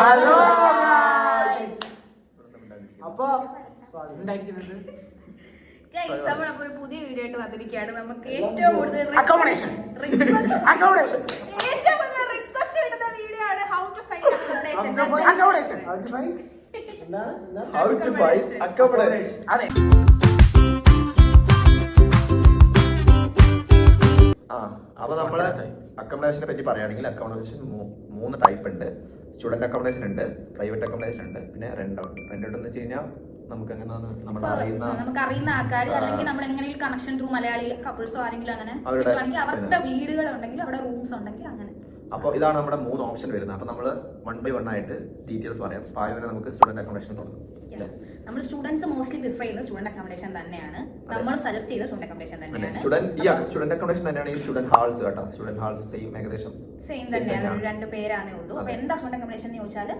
Hello അപ്പൊ നമ്മളപ്പോ ഒരു പുതിയ വീഡിയോ ആയിട്ട് വന്നിരിക്കുകയാണ്. നമുക്ക് ഏറ്റവും കൂടുതൽ അക്കോമഡേഷൻ റിക്വസ്റ്റ് കിട്ടുന്ന വീഡിയോ ആണ് ഹൗ ടു ഫൈൻഡ് അക്കോമഡേഷൻ. അതെ. അപ്പൊ നമ്മള് അക്കോമഡേഷനെ പറ്റി പറയുകയാണെങ്കിൽ അക്കോമഡേഷൻ 3 ടൈപ്പ് ഉണ്ട്. സ്റ്റുഡന്റ് അക്കോമഡേഷൻ ഉണ്ട്, പ്രൈവറ്റ് അക്കോമഡേഷൻ ഉണ്ട്, പിന്നെ റെന്റ് ഔട്ട്. റെന്റ് ഔട്ട് എന്ന് വെച്ച് കഴിഞ്ഞാൽ നമുക്ക് നമുക്ക് അറിയുന്ന ആൾക്കാർ അല്ലെങ്കിൽ നമ്മൾ എങ്ങനെയും കണക്ഷൻ ത്രൂ മലയാളി കപ്പിൾസോ ആരെങ്കിലും അങ്ങനെ അവരുടെ വീടുകൾ ഉണ്ടെങ്കിൽ അവിടെ റൂംസ് ഉണ്ടെങ്കിൽ അങ്ങനെ. അപ്പോൾ ഇതാണ് നമ്മുടെ 3 ഓപ്ഷൻ വരുന്നത്. അപ്പൊ നമ്മൾ 1 by 1 ആയിട്ട് ഡീറ്റെയിൽസ് പറയാം. ആദ്യം നമുക്ക് സ്റ്റുഡന്റ് അക്കോമഡേഷൻ തുടങ്ങും. നമ്മൾ സ്റ്റുഡൻസ് മോസ്റ്റ്ലി പ്രിഫർ ചെയ്യുന്നത് സ്റ്റുഡന്റ് അക്കോമഡേഷൻ തന്നെയാണ്. നമ്മൾ സജസ്റ്റ് ചെയ്ത സ്റ്റുഡന്റ് അക്കോമഡേഷൻ തന്നെയാണ്. സ്റ്റുഡന്റ് അക്കോമഡേഷൻ തന്നെയാണ് ഈ സ്റ്റുഡന്റ് ഹാൾസ് കേട്ടോ. സ്റ്റുഡന്റ് ഹാൾസ് ഏകദേശം സെയിം തന്നെയാണ്. 2 പേരാണേ ഉള്ളൂ. അപ്പൊ എന്താ സ്റ്റുഡന്റ് അക്കോമഡേഷൻ എന്ന് ചോദിച്ചാൽ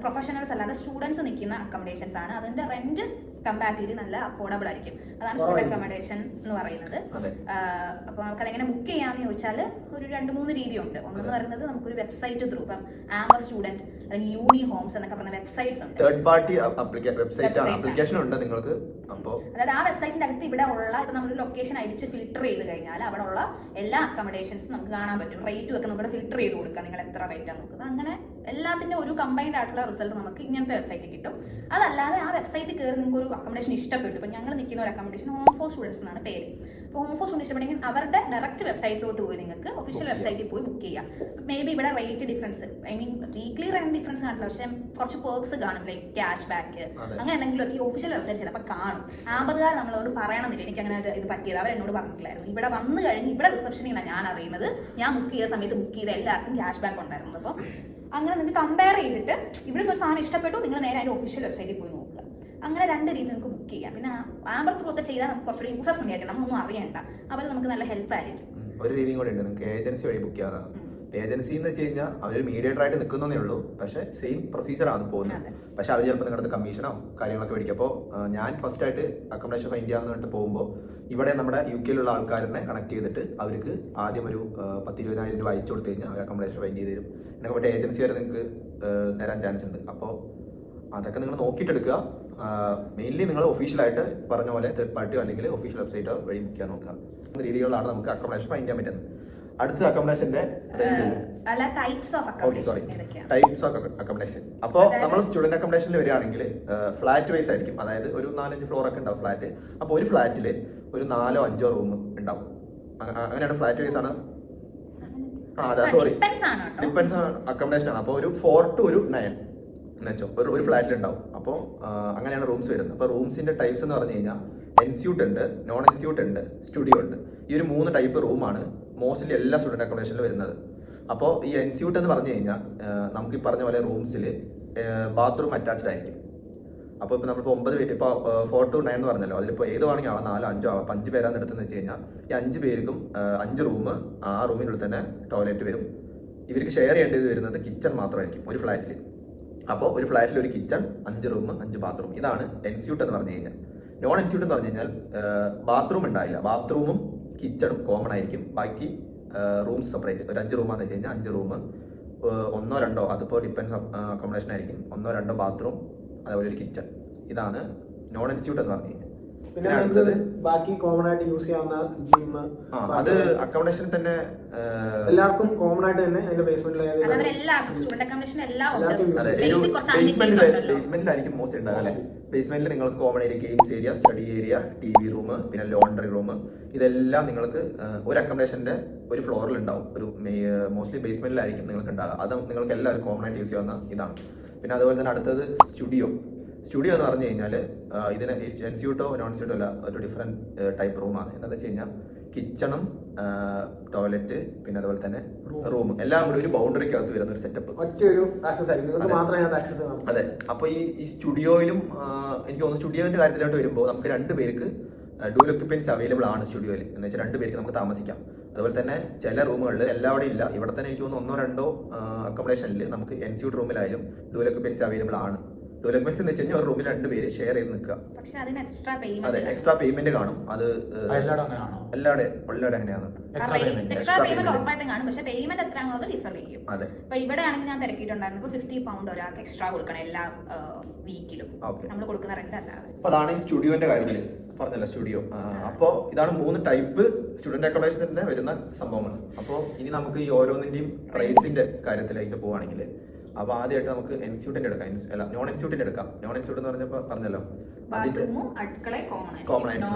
പ്രൊഫഷണൽസ് അല്ലാതെ സ്റ്റുഡൻസ് നിൽക്കുന്ന അക്കോമഡേഷൻസ് ആണ്. അതിന്റെ റെന്റ് കമ്പാരിറ്റീവ്ലി നല്ല അഫോർഡബിൾ ആയിരിക്കും. അതാണ് സ്റ്റുഡന്റ് അക്കോമഡേഷൻ എന്ന് പറയുന്നത്. അപ്പൊ നമുക്ക് അതെങ്ങനെ ബുക്ക് ചെയ്യാന്ന് ചോദിച്ചാൽ ഒരു 2-3 രീതിയുണ്ട്. ഒന്നെന്ന് പറയുന്നത് നമുക്കൊരു വെബ്സൈറ്റ് ത്രൂ, ഇപ്പം ആംബർ സ്റ്റുഡന്റ് അല്ലെങ്കിൽ യൂണി ഹോംസ് എന്നൊക്കെ പറഞ്ഞ വെബ്സൈറ്റ്സ് ഉണ്ട്. തേർഡ് പാർട്ടി ആപ്ലിക്കേഷൻ ഉണ്ട് നിങ്ങൾക്ക്. അതായത് ആ വെബ്സൈറ്റിന്റെ അകത്ത് ഇവിടെ ഉള്ള ഇപ്പൊ നമ്മൾ ലൊക്കേഷൻ അടിച്ച് ഫിൽട്ടർ ചെയ്ത് കഴിഞ്ഞാൽ അവിടെ ഉള്ള എല്ലാ അക്കോമഡേഷൻസും നമുക്ക് കാണാൻ പറ്റും. റേറ്റും ഒക്കെ നമുക്ക് ഫിൽട്ടർ ചെയ്ത് കൊടുക്കാം. നിങ്ങൾ എത്ര റേറ്റ് ആണ് നോക്കുന്നത്, അങ്ങനെ എല്ലാത്തിന്റെ ഒരു കമ്പൈൻഡ് ആയിട്ടുള്ള റിസൾട്ട് നമുക്ക് ഇങ്ങനത്തെ വെബ്സൈറ്റിൽ കിട്ടും. അതല്ലാതെ ആ വെബ്സൈറ്റിൽ കയറി നിങ്ങൾക്ക് ഒരു അക്കോമഡേഷൻ ഇഷ്ടപ്പെട്ടു. ഇപ്പൊ ഞങ്ങൾ നിൽക്കുന്ന ഒരു അക്കോമഡേഷൻ ഹോം ഫോർ സ്റ്റുഡൻസ് എന്നാണ് പേര്. അപ്പോൾ ഹോം ഫോർ സ്റ്റുഡൻസ് ഇഷ്ടപ്പെട്ടെങ്കിൽ അവരുടെ ഡയറക്റ്റ് വെബ്സൈറ്റിലോട്ട് പോയി നിങ്ങൾക്ക് ഒഫീഷ്യൽ വെബ്സൈറ്റിൽ പോയി ബുക്ക് ചെയ്യാം. മേ ബി ഇവിടെ rate difference, I mean weekly rent difference കാണില്ല, പക്ഷേ കുറച്ച് പേർക്സ് കാണും, ലൈക്ക് ക്യാഷ് ബാക്ക് അങ്ങനെ എന്തെങ്കിലുമൊക്കെ ഈ ഒഫീഷ്യൽ വെബ്സൈറ്റ് ചിലപ്പോൾ കാണും. 50 നമ്മളോട് പറയണമെന്നില്ല, എനിക്ക് അങ്ങനെ ഇത് പറ്റിയത് അവരെന്നോട് പറഞ്ഞിട്ടില്ലായിരുന്നു. ഇവിടെ വന്നു കഴിഞ്ഞ് ഇവിടെ റിസപ്ഷനിൽ നിന്നാണ് ഞാൻ അറിയുന്നത്. ഞാൻ ബുക്ക് ചെയ്ത സമയത്ത് ബുക്ക് ചെയ്ത എല്ലാവർക്കും ക്യാഷ് ബാക്ക് ഉണ്ടായിരുന്നു. അപ്പോൾ അങ്ങനെ നിങ്ങൾക്ക് കമ്പയർ ചെയ്തിട്ട് ഇവിടെ ഒരു സാധനം ഇഷ്ടപ്പെട്ടു, നിങ്ങൾ നേരെ അതിൻ്റെ ഒഫീഷ്യൽ വെബ്സൈറ്റിൽ പോയി നോക്കുക. അങ്ങനെ 2 രീതി നിങ്ങൾക്ക് ബുക്ക് ചെയ്യാം. പിന്നെ ആംബർ ത്രൂ ഒക്കെ ചെയ്താൽ നമുക്ക് കുറച്ചുകൂടി യൂസർ ഫ്രണ്ട്ലി ആയിരിക്കും. നമ്മളൊന്നും അറിയണ്ട, അവർ നമുക്ക് നല്ല ഹെൽപ്പ് ആയിരിക്കും. ഒരു രീതിയും കൂടെ ഉണ്ട്, നിങ്ങൾക്ക് ഏജൻസി വഴി ബുക്ക് ചെയ്യാറാണ്. ഏജൻസി എന്ന് വെച്ച് കഴിഞ്ഞാൽ അവർ മീഡിയേറ്റർ ആയിട്ട് നിൽക്കുന്നതേ ഉള്ളൂ, പക്ഷേ സെയിം പ്രൊസീജിയറാണ് പോകുന്നത്. പക്ഷെ അവർ ചിലപ്പോൾ നിങ്ങളുടെ കമ്മീഷനോ കാര്യങ്ങളൊക്കെ മേടിക്കും. അപ്പോൾ ഞാൻ ഫസ്റ്റ് ആയിട്ട് അക്കോമഡേഷൻ ഫൈൻഡ് ചെയ്യാന്ന് പറഞ്ഞിട്ട് പോകുമ്പോൾ ഇവിടെ നമ്മുടെ UK ആൾക്കാരെ കണക്ട് ചെയ്തിട്ട് അവർക്ക് ആദ്യം ഒരു 10-20,000 രൂപ അയച്ചു കൊടുത്തു കഴിഞ്ഞാൽ അവർ അക്കോമഡേഷൻ ഫൈൻഡ് ചെയ്ത് തരും. എന്നൊക്കെ പറ്റിയ ഏജൻസി വരെ നിങ്ങൾക്ക് തരാൻ ചാൻസ് ഉണ്ട്. അപ്പോൾ അതൊക്കെ നിങ്ങൾ നോക്കിയിട്ടെടുക്കുക. മെയിൻലി നിങ്ങൾ ഒഫീഷ്യലായിട്ട് പറഞ്ഞ പോലെ തേർഡ് പാർട്ടിയോ അല്ലെങ്കിൽ ഒഫീഷ്യൽ വെബ്സൈറ്റോ വഴി ബുക്ക് ചെയ്യാൻ നോക്കുക. രീതികളിലാണ് നമുക്ക് അക്കോമഡേഷൻ ഫൈൻഡ് ചെയ്യാൻ പറ്റുന്നത്. അടുത്ത അക്കോമഡേഷന്റെ ടൈപ്സ് ഓഫ് അക്കോമഡേഷൻ. അപ്പോൾ നമ്മൾ സ്റ്റുഡന്റ് അക്കോമഡേഷനിൽ വരികയാണെങ്കിൽ ഫ്ലാറ്റ് വൈസ് ആയിരിക്കും. അതായത് ഒരു 4-5 ഫ്ലോർ ഒക്കെ ഉണ്ടാവും ഫ്ലാറ്റ്. അപ്പോൾ ഒരു ഫ്ലാറ്റിൽ ഒരു 4-5 റൂം ഉണ്ടാവും. അങ്ങനെയാണ് ഫ്ലാറ്റ് വൈസ് ആണ്. ഡിപ്പെൻസ് അക്കോമഡേഷൻ ആണ്. അപ്പോൾ ഒരു 4 to 9 എന്ന് വെച്ചോ ഒരു ഫ്ലാറ്റിൽ ഉണ്ടാവും. അപ്പോൾ അങ്ങനെയാണ് റൂംസ് വരുന്നത്. അപ്പോൾ റൂംസിന്റെ ടൈപ്സ് എന്ന് പറഞ്ഞു കഴിഞ്ഞാൽ എൻസ്യൂട്ട് ഉണ്ട്, നോൺ എൻസ്യൂട്ട് ഉണ്ട്, സ്റ്റുഡിയോ ഉണ്ട്. ഈ ഒരു 3 ടൈപ്പ് റൂമാണ് മോസ്റ്റ്ലി എല്ലാ സ്റ്റുഡന്റ് അക്കോമഡേഷനിലും വരുന്നത്. അപ്പോൾ ഈ എൻസ്യൂട്ട് എന്ന് പറഞ്ഞു കഴിഞ്ഞാൽ നമുക്ക് ഈ പറഞ്ഞ പോലെ റൂംസിൽ ബാത്റൂം അറ്റാച്ച്ഡ് ആയിരിക്കും. അപ്പോൾ ഇപ്പോൾ നമ്മളിപ്പോൾ 9 പേര് ഇപ്പോൾ 4 to 9 എന്ന് പറഞ്ഞല്ലോ, അതിലിപ്പോൾ ഏത് വേണമെങ്കിൽ ആവാം, 4-5 ആവാം. 5 പേരാണ് എടുത്തെന്ന് വെച്ച് കഴിഞ്ഞാൽ ഈ 5 പേർക്കും 5 റൂം, ആ റൂമിനുള്ളിൽ തന്നെ ടോയ്ലറ്റ് വരും. ഇവർക്ക് ഷെയർ ചെയ്യേണ്ടത് വരുന്നത് കിച്ചൺ മാത്രമായിരിക്കും ഒരു ഫ്ലാറ്റിൽ. അപ്പോൾ ഒരു ഫ്ലാറ്റിൽ ഒരു കിച്ചൺ, 5 റൂം, 5 ബാത്റൂം. ഇതാണ് എൻസ്യൂട്ട് എന്ന് പറഞ്ഞു കഴിഞ്ഞാൽ. നോൺ എൻസ്യൂട്ട് എന്ന് പറഞ്ഞു കഴിഞ്ഞാൽ ബാത്റൂം ഉണ്ടാവില്ല, ബാത്റൂമും കിച്ചണും കോമൺ ആയിരിക്കും. ബാക്കി റൂംസ് സെപ്പറേറ്റ്. ഒരു 5 റൂമാന്ന് വെച്ച് കഴിഞ്ഞാൽ 5 റൂം, 1-2 അതിപ്പോൾ ഡിപ്പെൻസ് അക്കോമഡേഷൻ ആയിരിക്കും, 1-2 ബാത്റൂം, അതേപോലെ ഒരു കിച്ചൺ. ഇതാണ് നോൺ ഇൻസ്റ്റിറ്റ്യൂട്ട് എന്ന് പറഞ്ഞു കഴിഞ്ഞാൽ. പിന്നെ ബാക്കി കോമൺ ആയിട്ട് യൂസ് ചെയ്യാവുന്ന ജിം, അത് അക്കോമഡേഷൻ തന്നെ എല്ലാവർക്കും കോമൺ ആയിട്ട് തന്നെ അതിന്റെ ബേസ്മെന്റിലായിരിക്കും മോസ്റ്റ് ഉണ്ടാവുക അല്ലെ. ബേസ്മെന്റിൽ നിങ്ങൾക്ക് common area, games area, study area, TV room, പിന്നെ ലോണ്ടറി റൂം, ഇതെല്ലാം നിങ്ങൾക്ക് ഒരു അക്കോമഡേഷന്റെ ഒരു ഫ്ലോറിൽ ഉണ്ടാവും. ഒരു മോസ്റ്റ്ലി ബേസ്മെന്റിലായിരിക്കും നിങ്ങൾക്ക് ഉണ്ടാകുക. അത് നിങ്ങൾക്ക് എല്ലാവരും കോമൺ ആയിട്ട് യൂസ് ചെയ്യാവുന്ന ഇതാണ്. പിന്നെ അതുപോലെ തന്നെ അടുത്തത് സ്റ്റുഡിയോ. സ്റ്റുഡിയോ എന്ന് പറഞ്ഞു കഴിഞ്ഞാൽ ഇതിന് ഇൻസ്റ്റിറ്റ്യൂട്ടോ നോൺ ഇൻസ്റ്റിറ്റ്യൂട്ടോ അല്ല, ഒരു ഡിഫറെന്റ് ടൈപ്പ് റൂമാണ്. എന്താണെന്ന് വെച്ച് കഴിഞ്ഞാൽ കിച്ചണും ടോയ്ലറ്റ് പിന്നെ അതുപോലെ തന്നെ റൂം എല്ലാം കൂടി ഒരു ബൗണ്ടറിക്കകത്ത് വരുന്ന ഒരു സെറ്റപ്പ്. അതെ. അപ്പൊ ഈ സ്റ്റുഡിയോയിലും എനിക്ക് തോന്നുന്നു സ്റ്റുഡിയോന്റെ കാര്യത്തിലോട്ട് വരുമ്പോൾ നമുക്ക് 2 പേർക്ക് ഡ്യൂൽ ഒക്യുപ്പൻസി അവൈലബിൾ ആണ് സ്റ്റുഡിയോയിൽ. എന്ന് വെച്ചാൽ 2 പേർക്ക് നമുക്ക് താമസിക്കാം. അതുപോലെ തന്നെ ചില റൂമുകളിൽ എല്ലാവരും ഇല്ല. ഇവിടെ തന്നെ എനിക്ക് തോന്നുന്നു 1-2 അക്കോമഡേഷനിൽ നമുക്ക് എൻസ്യൂട്ട് റൂമിലായാലും ഡ്യൂൽ ഒക്യുപ്പൻസി അവൈലബിൾ ആണ്. ടു ലാക്ക് മെമ്പേഴ്സ് എന്ന് വെച്ച് കഴിഞ്ഞാൽ ഒരു റൂമിൽ 2 പേര് ഷെയർ ചെയ്ത് നിൽക്കുക. പക്ഷെ അതിന് എക്സ്ട്രാ അതെ, പേയ്മെന്റ് എക്സ്ട്രാ പേയ്മെന്റ് കാണും. അത് എല്ലാവരും അങ്ങനെയാണ്. എക്സ്ട്രാ പേയ്മെന്റ് ഉറപ്പായിട്ടും കാണും. പക്ഷെ പേയ്മെന്റ് എത്രയാണെന്നുള്ളത് ഡിഫർ ചെയ്യും. അതെ, അപ്പൊ ഇവിടെ ആണെങ്കിൽ ഞാൻ തിരക്കിയിട്ടുണ്ടായിരുന്നു £50 ഒരാൾക്ക് എക്സ്ട്രാ കൊടുക്കണം എല്ലാ വീക്കിലും നമ്മൾ കൊടുക്കുന്ന റെന്റ് അല്ലാതെ. അപ്പൊ അതാണ് ഈ സ്റ്റുഡിയോന്റെ കാര്യത്തിൽ പറഞ്ഞല്ലോ, സ്റ്റുഡിയോ. അപ്പോൾ ഇതാണ് 3 ടൈപ്പ് സ്റ്റുഡന്റ് അക്കോമഡേഷന്റെ വരുന്ന സംഭവങ്ങൾ. അപ്പോൾ ഇനി നമുക്ക് ഈ ഓരോന്നിന്റെയും പ്രൈസിന്റെ കാര്യത്തിലേക്ക് പോവാണെങ്കിൽ, അപ്പൊ ആദ്യമായിട്ട് നമുക്ക് എൻസ്യൂട്ടിന്റെ എടുക്കാം, അല്ല നോൺ എൻസ്യൂട്ടിന്റെ എടുക്കാം. നോൺ എൻസ്യൂട്ട് എന്ന് പറഞ്ഞല്ലോ ബാത്റൂമും അടുക്കളയും കോമൺ ആയിട്ട്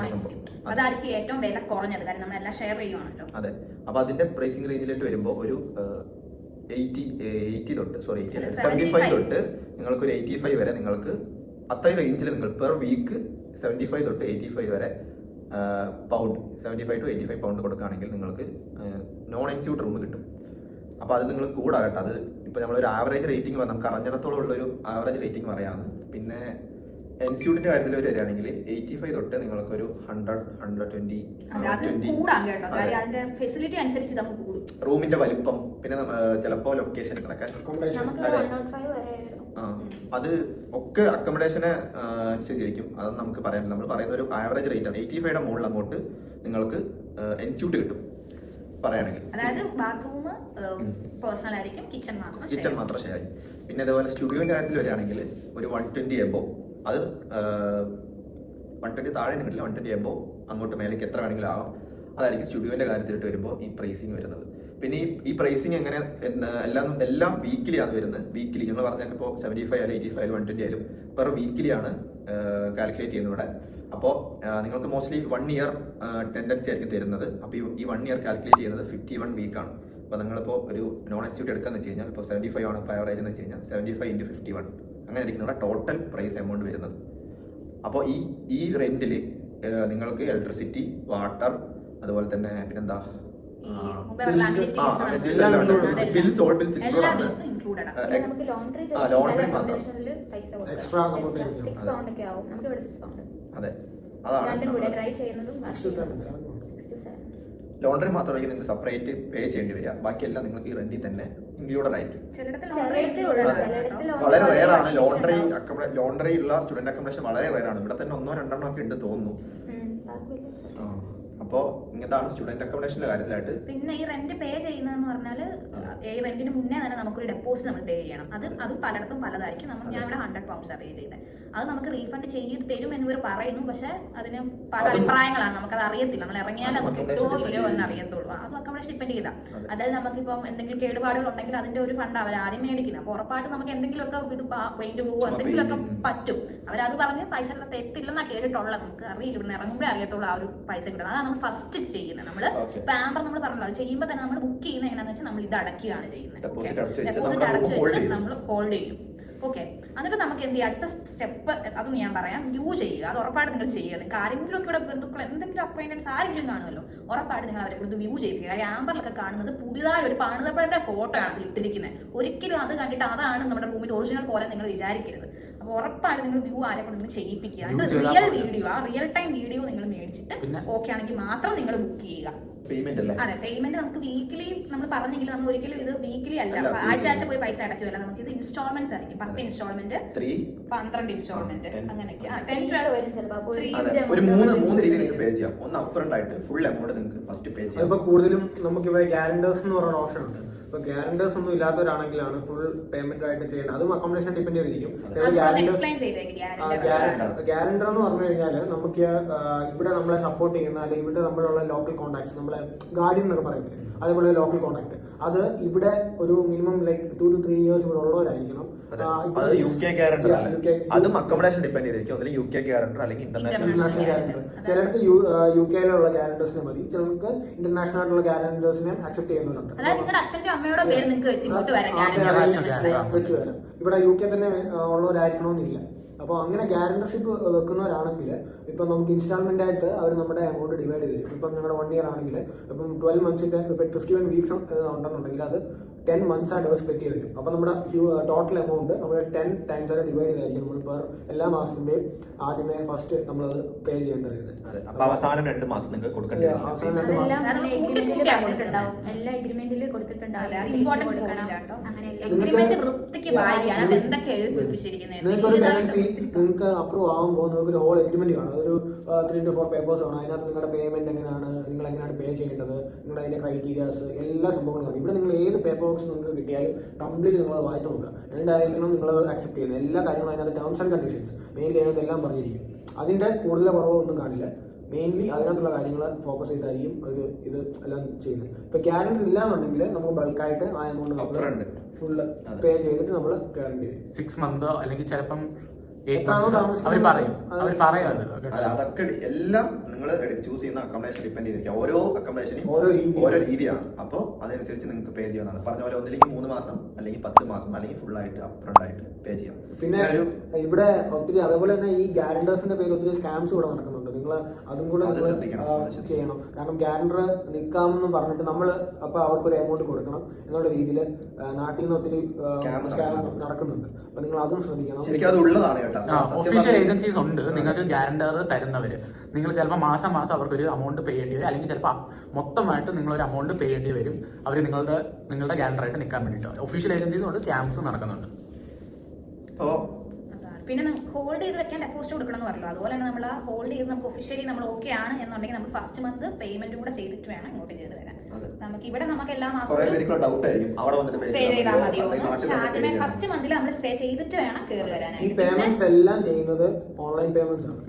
അതായിരിക്കും ഏറ്റവും വില കുറഞ്ഞത്, കാരണം നമ്മളെല്ലാം ഷെയർ ചെയ്യുവാണല്ലോ. അതെ, അപ്പൊ അതിന്റെ പ്രൈസിംഗ് റേഞ്ചിലേക്ക് വരുമ്പോൾ ഒരു 75 തൊട്ട് നിങ്ങൾക്ക് ഒരു 85 വരെ, നിങ്ങൾക്ക് അത്രയും റേഞ്ചിൽ നിങ്ങൾ പെർ വീക്ക് 75 തൊട്ട് 85 വരെ പൗണ്ട്, 75 to 85 പൗണ്ട് കൊടുക്കുകയാണെങ്കിൽ നിങ്ങൾക്ക് നോൺ എൻസ്യൂട്ട് റൂം കിട്ടും. അപ്പോൾ അത് നിങ്ങൾ കൂടാകട്ടെ. അത് ഇപ്പോൾ നമ്മളൊരു ആവറേജ് റേറ്റിംഗ് നമുക്ക് അറിഞ്ഞിടത്തോളം ഉള്ളൊരു ആവറേജ് റേറ്റിംഗ് പറയാമെന്ന്. പിന്നെ എൻസ്യൂട്ടിന്റെ കാര്യത്തിൽ വരികയാണെങ്കിൽ 85 തൊട്ട് നിങ്ങൾക്കൊരു 100-120 റൂമിന്റെ വലിപ്പം, പിന്നെ ചിലപ്പോൾ ലൊക്കേഷൻ അത് ഒക്കെ അക്കോമഡേഷനെ അനുസരിച്ചിരിക്കും. അത് നമുക്ക് പറയാൻ, നമ്മൾ പറയുന്ന ഒരു ആവറേജ് റേറ്റ് ആണ്. 85യുടെ മുകളിൽ അങ്ങോട്ട് നിങ്ങൾക്ക് എൻസ്യൂട്ട് കിട്ടും പറയുകയാണെങ്കിൽ. അതായത് ബാത്റൂം പേഴ്സണൽ ആയിരിക്കും, കിച്ചൺ മാത്രം ഷെയർ ആയിരിക്കും. പിന്നെ അതേപോലെ സ്റ്റുഡിയോന്റെ കാര്യത്തിൽ വരികയാണെങ്കിൽ ഒരു 120 എബോ, അത് 120 താഴെ നിന്നിട്ടില്ല, 120 എബോ അങ്ങോട്ട് മേലേക്ക് എത്ര വേണമെങ്കിലും ആവാം. അതായിരിക്കും സ്റ്റുഡിയോന്റെ കാര്യത്തിലിട്ട് വരുമ്പോൾ ഈ പ്രൈസിങ് വരുന്നത്. പിന്നെ ഈ പ്രൈസിങ് എങ്ങനെ എല്ലാം വീക്കിലി ആണ് വരുന്നത്. വീക്കിലി നിങ്ങൾ പറഞ്ഞാൽ ഇപ്പോൾ 75 ആയാലും 85 120 ആയാലും പെർ വീക്കിലി ആണ് കാൽക്കുലേറ്റ് ചെയ്യുന്നത് ഇവിടെ. അപ്പോൾ നിങ്ങൾക്ക് മോസ്റ്റ്ലി 1 ഇയർ ടെൻഡൻസി ആയിരിക്കും തരുന്നത്. അപ്പോൾ ഈ 1 ഇയർ കാൽക്കുലേറ്റ് ചെയ്യുന്നത് 51 വീക്കാണ്. അപ്പോൾ നിങ്ങളിപ്പോൾ ഒരു നോൺ എൻസ്യൂട്ട് എടുക്കാന്ന് വെച്ച് കഴിഞ്ഞാൽ ഇപ്പോൾ 75 ആണ് ഇപ്പോൾ ആവറേജ് എന്ന് വെച്ച് കഴിഞ്ഞാൽ 75 × 51 അങ്ങനെ ആയിരിക്കും നമ്മുടെ ടോട്ടൽ പ്രൈസ് എമൗണ്ട് വരുന്നത്. അപ്പോൾ ഈ റെന്റിൽ നിങ്ങൾക്ക് ഇലക്ട്രിസിറ്റി, വാട്ടർ, അതുപോലെ തന്നെ പിന്നെന്താ ലോണ്ടറി മാത്രമായിരിക്കും നിങ്ങൾക്ക് സെപ്പറേറ്റ് പേ ചെയ്യേണ്ടി വരിക. ബാക്കിയെല്ലാം നിങ്ങൾക്ക് ഈ റെന്റിൽ തന്നെ ഇൻക്ലൂഡഡ് ആയിരിക്കും. വളരെ റെയർ ആണ് ലോണ്ടറി ഉള്ള സ്റ്റുഡന്റ് അക്കോമഡേഷൻ, വളരെ റെയർ ആണ്. ഇവിടെ തന്നെ 1-2 ഒക്കെ ഉണ്ട് തോന്നുന്നു. അപ്പോൾ ഇങ്ങനത്താണ് സ്റ്റുഡന്റ് അക്കോമഡേഷന്റെ കാര്യത്തിലായിട്ട്. പിന്നെ ഈ റെന്റ് പേ ചെയ്യുന്നതെന്ന് പറഞ്ഞാൽ ഈ റെന്റിന് മുന്നേ തന്നെ നമുക്കൊരു ഡെപ്പോസിറ്റ് നമ്മൾ പേ ചെയ്യണം. അത് പലയിടത്തും പലതായിരിക്കും. ഞാൻ ഇവിടെ £100 പേ ചെയ്യുന്നത്. അത് നമുക്ക് റീഫണ്ട് ചെയ്ത് തരും എന്നിവർ പറയുന്നു. പക്ഷെ അതിന് പല അഭിപ്രായങ്ങളാണ്, നമുക്കത് അറിയത്തില്ല. നമ്മൾ ഇറങ്ങിയാൽ അത് കിട്ടുമോ ഇല്ലയോ എന്ന് അറിയത്തുള്ളൂ. അത് അക്കോമഡേഷൻ ഡിപ്പെൻഡ് ചെയ്താൽ. അതായത് നമുക്കിപ്പം എന്തെങ്കിലും കേടുപാടുകൾ ഉണ്ടെങ്കിൽ അതിന്റെ ഒരു ഫണ്ട് അവർ ആദ്യം മേടിക്കുന്നത്. അപ്പോൾ ഉറപ്പായിട്ട് നമുക്ക് എന്തെങ്കിലുമൊക്കെ ഇത് പെയിന്റ് പോകുമോ എന്തെങ്കിലുമൊക്കെ പറ്റും. അവരത് പറഞ്ഞ് പൈസ തെറ്റില്ലെന്നാ കേട്ടിട്ടുള്ളത്. നമുക്ക് അറിയില്ല, ഇവിടെ ഇറങ്ങുമ്പോഴേ അറിയത്തുള്ളൂ ആ ഒരു പൈസ കിട്ടുന്നത്. അതാണ് നമ്മൾ ഫസ്റ്റ് ചെയ്യുന്നത്. നമ്മൾ പാമ്പർ നമ്മൾ പറഞ്ഞല്ലോ, അത് ചെയ്യുമ്പോൾ തന്നെ നമ്മൾ ബുക്ക് ചെയ്യുന്നത് എങ്ങനെയാണെന്ന് വെച്ചാൽ നമ്മൾ ഇത് അടയ്ക്കുകയാണ് ചെയ്യുന്നത്. ഡെപ്പോസിറ്റ് അടച്ചു വെച്ച് നമ്മൾ ഹോൾഡ് ചെയ്യും. ഓക്കെ, എന്നിട്ട് നമുക്ക് എന്ത് ചെയ്യാം, അടുത്ത സ്റ്റെപ്പ് അതൊന്നും ഞാൻ പറയാം, വ്യൂ ചെയ്യുക. അത് ഉറപ്പായിട്ട് നിങ്ങൾ ചെയ്യുക. നിങ്ങൾക്ക് ആരെങ്കിലും ഒക്കെ ഇവിടെ ബന്ധുക്കൾ എന്തെങ്കിലും അപ്പോയിന്റ്മെന്റ്സ് ആരെങ്കിലും കാണുമല്ലോ, ഉറപ്പായിട്ട് നിങ്ങൾ അവരെ കൊണ്ട് വ്യൂ ചെയ്യിപ്പിക്കുക. കാര്യം ആമ്പറിലൊക്കെ കാണുന്നത് പുതിയതായ ഒരു പണിതപ്പോഴത്തെ ഫോട്ടോ ആണ് അതിൽ ഇട്ടിരിക്കുന്നത്. ഒരിക്കലും അത് കണ്ടിട്ട് അതാണ് നമ്മുടെ റൂമിൽ ഒറിജിനൽ പോലെ നിങ്ങൾ വിചാരിക്കരുത്. അപ്പോൾ ഉറപ്പായിട്ട് നിങ്ങൾ വ്യൂ ആരെ കൊണ്ട് ചെയ്യിപ്പിക്കുക. റിയൽ വീഡിയോ, ആ റിയൽ ടൈം വീഡിയോ നിങ്ങൾ മേടിച്ചിട്ട് ഓക്കെ ആണെങ്കിൽ മാത്രം നിങ്ങൾ ബുക്ക് ചെയ്യുക. അതെ, പേയ്മെന്റ് നമുക്ക് വീക്കിലി നമ്മൾ പറഞ്ഞെങ്കിൽ നമ്മൾ ഒരിക്കലും ഇത് വീക്കിലി അല്ല, ആഴ്ച പോയി പൈസ അടയ്ക്കുമല്ല. നമുക്ക് ഇത് ഇൻസ്റ്റാൾമെന്റ്സ് ആയിരിക്കും. 10 ഇൻസ്റ്റാൾമെന്റ്, 12 ഇൻസ്റ്റാൾമെന്റ്, അങ്ങനെയൊക്കെ. ഇപ്പൊ കൂടുതലും നമുക്ക് ഇവിടെ ഗ്യാരണ്ടേഴ്സ് എന്ന് പറയുന്ന ഓപ്ഷൻ ഉണ്ട്. ഇപ്പൊ ഗ്യാരണ്ടേഴ്സ് ഒന്നും ഇല്ലാത്തവരാണെങ്കിലാണ് ഫുൾ പേയ്മെന്റ് ആയിട്ട് ചെയ്യേണ്ടത്. അതും അക്കോമഡേഷൻ ഡിപ്പെൻഡ് ചെയ്തിരിക്കും. ഗ്യാരണ്ടർ എന്ന് പറഞ്ഞു കഴിഞ്ഞാൽ നമുക്ക് ഇവിടെ നമ്മളെ സപ്പോർട്ട് ചെയ്യുന്ന, അല്ലെങ്കിൽ ഇവിടെ നമ്മളുള്ള ലോക്കൽ കോൺടാക്ട്സ്, നമ്മളെ ഗാർഡിയൻ എന്നൊക്കെ പറയുന്നത്, അതേപോലെ ലോക്കൽ കോൺടാക്ട്, അത് ഇവിടെ ഒരു മിനിമം ലൈക്ക് 2 to 3 years ഇവിടെ ഉള്ളവരായിരിക്കണം. അതും അക്കോമഡേഷൻ ഡിപ്പെൻഡ് ചെയ്തിരിക്കും. അതിൽ UK ഗ്യാരണ്ടർ അല്ലെങ്കിൽ ഇന്റർനാഷണൽ ഗ്യാരണ്ടർ. ചിലർക്ക് UK ലുള്ള ഗ്യാരണ്ടേഴ്സിനെ മതി, ചിലർക്ക് ഇന്റർനാഷണൽ ആയിട്ടുള്ള ഗ്യാരണ്ടേഴ്സിനെ അക്സെപ്റ്റ് ചെയ്യുന്നവരുണ്ട്. വെച്ച് വരാം. ഇവിടെ UK തന്നെ ഉള്ളവരായിരിക്കണമെന്നില്ല. അപ്പോൾ അങ്ങനെ ഗ്യാരണ്ടർഷിപ്പ് വെക്കുന്നവരാണെങ്കിൽ ഇപ്പം നമുക്ക് ഇൻസ്റ്റാൾമെൻ്റ് ആയിട്ട് അവർ നമ്മുടെ എമൗണ്ട് ഡിവൈഡ് ചെയ്ത് തരും. ഇപ്പം നിങ്ങളുടെ 1 ഇയർ ആണെങ്കിൽ ഇപ്പം 12 മന്ത്സിൻ്റെ ഇപ്പം 51 വീക്സ് ഉണ്ടെന്നുണ്ടെങ്കിൽ അത് 10 months ആയിട്ട് സ്പ്ലിറ്റ് ചെയ്ത് തരും. അപ്പോൾ നമ്മുടെ ടോട്ടൽ എമൗണ്ട് നമ്മൾ 10 times ആയിട്ട് ഡിവൈഡ് ചെയ്തായിരിക്കും നമ്മൾ എല്ലാ മാസത്തിൻ്റെയും ആദ്യമേ ഫസ്റ്റ് നമ്മളത് പേ ചെയ്യേണ്ടി വരുന്നത്. അപ്പോൾ അവസാനം 2 മാസം നിങ്ങൾക്ക് കൊടുക്കേണ്ടി വരും. അവസാനം 2 മാസം എല്ലാ എഗ്രിമെന്റിൽ കൊടുത്തിട്ടുണ്ടാവും. നിങ്ങൾക്കൊരു ടെനൻസി നിങ്ങൾക്ക് അപ്രൂവ് ആകുമ്പോൾ നിങ്ങൾക്ക് ഒരു ഹോൾ എഗ്രിമെന്റ് കാണും. അതൊരു 3 to 4 പേപ്പേഴ്സ് ആണ്. അതിനകത്ത് നിങ്ങളുടെ പേയ്മെന്റ് എങ്ങനെയാണ്, നിങ്ങൾ എങ്ങനെയാണ് പേ ചെയ്യേണ്ടത്, നിങ്ങളുടെ അതിന്റെ ക്രൈറ്റീരിയാസ് എല്ലാ സംഭവങ്ങളും കാണും. ഇവിടെ നിങ്ങൾ ഏത് പേപ്പർ വർക്ക്സ് നിങ്ങൾക്ക് കിട്ടിയാലും കംപ്ലീറ്റ് നിങ്ങൾ വായിച്ച് നോക്കുക. എന്തായിരിക്കണം നിങ്ങൾ അക്സെപ്റ്റ് ചെയ്യുന്നത് എല്ലാ കാര്യങ്ങളും അതിനകത്ത് ടേംസ് ആൻഡ് കണ്ടീഷൻസ് മെയിൻലി അതിനകത്ത് എല്ലാം പറഞ്ഞിരിക്കും. അതിന്റെ കൂടുതൽ കുറവൊന്നും കാണില്ല. മെയിൻലി അതിനകത്തുള്ള കാര്യങ്ങൾ ഫോക്കസ് ചെയ്തായിരിക്കും ഇത് എല്ലാം ചെയ്യുന്നത്. ഇപ്പൊ ക്യാലണ്ടർ ഇല്ലാന്നുണ്ടെങ്കിൽ നമുക്ക് ബൾക്കായിട്ട് ആ എമൗണ്ട് നമ്മൾ ഫുള്ള് പേ ചെയ്തിട്ട് നമ്മൾ കയറേണ്ടി വരും. 6 months അല്ലെങ്കിൽ ചിലപ്പം അതൊക്കെ എല്ലാം നിങ്ങൾ ചൂസ് ചെയ്യുന്ന അക്കോമഡേഷൻ ഡിപ്പെൻഡ് ചെയ്തിരിക്കും. ഓരോ അക്കോമഡേഷനും ഓരോ രീതിയാണ്. അപ്പോൾ അതനുസരിച്ച് നിങ്ങൾക്ക് പേ ചെയ്യാവുന്നതാണ്. പറഞ്ഞ പോലെ ഒന്നില്ലെങ്കിൽ 3 മാസം അല്ലെങ്കിൽ 10 മാസം അല്ലെങ്കിൽ ഫുൾ ആയിട്ട് അപ്രണ്ട് ആയിട്ട് പേ ചെയ്യാം. പിന്നെ ഇവിടെ ഒത്തിരി അതേപോലെ തന്നെ ഈ ഗ്യാരണ്ടേഴ്സിന്റെ പേര് ഒത്തിരി സ്കാംസ് ഇവിടെ നടക്കുന്നുണ്ട്. നിങ്ങൾ അതും കൂടെ ചെയ്യണം. കാരണം ഗ്യാരണ്ടർ നിൽക്കാമെന്ന് പറഞ്ഞിട്ട് നമ്മൾ അപ്പൊ അവർക്കൊരു എമൗണ്ട് കൊടുക്കണം എന്നുള്ള രീതിയിൽ നാട്ടിൽ നിന്ന് ഒത്തിരി സ്കാം നടക്കുന്നുണ്ട്. അപ്പൊ നിങ്ങൾ അതും ശ്രദ്ധിക്കണം. ശരിക്കും അത് ഉള്ളതാണ് കേട്ടോ. ഒഫീഷ്യൽ ഏജൻസീസ് ഉണ്ട് നിങ്ങൾക്ക് ഗ്യാരണ്ടർ തരുന്നവര്. നിങ്ങൾ ചിലപ്പോൾ മാസം അവർക്കൊരു അമൗണ്ട് പേ ചെയ്യേണ്ടി വരും. അല്ലെങ്കിൽ ചിലപ്പോൾ മൊത്തമായിട്ട് നിങ്ങളൊരു അമൗണ്ട് പേ ചെയ്യേണ്ടി വരും അവർ നിങ്ങളുടെ ഗ്യാരണ്ടറായിട്ട് നിൽക്കാൻ വേണ്ടിയിട്ട്. ഒഫീഷ്യൽ ഏജൻസീസ് കൊണ്ട് സ്കാംസ് നടക്കുന്നുണ്ട്. പിന്നെ ഹോൾഡ് ചെയ്ത് വെക്കാൻ ഡെപ്പോസിറ്റ് കൊടുക്കണം എന്ന് പറഞ്ഞല്ലോ. അതുപോലെ തന്നെ നമ്മൾ ഹോൾഡ് ചെയ്ത് നമുക്ക് ഒഫീഷ്യലി നമ്മൾ ഓക്കെ ആണ് എന്നുണ്ടെങ്കിൽ നമ്മൾ ഫസ്റ്റ് മന്ത് പേയ്മെന്റ് കൂടെ ചെയ്തിട്ട് വേണം ഇങ്ങോട്ട് ചെയ്ത് തരാൻ. നമുക്ക് ഇവിടെ നമുക്ക് എല്ലാ മാസവും പേ ചെയ്താൽ മതിയോ? പക്ഷെ ആദ്യമേ ഫസ്റ്റ് മന്തിൽ നമ്മൾ പേ ചെയ്തിട്ട് വേണം കയറി വരാൻ. ഈ പേയ്മെന്റ്സ് എല്ലാം ചെയ്യുന്നത് ഓൺലൈൻ പേയ്മെന്റ്സ് ആണ്.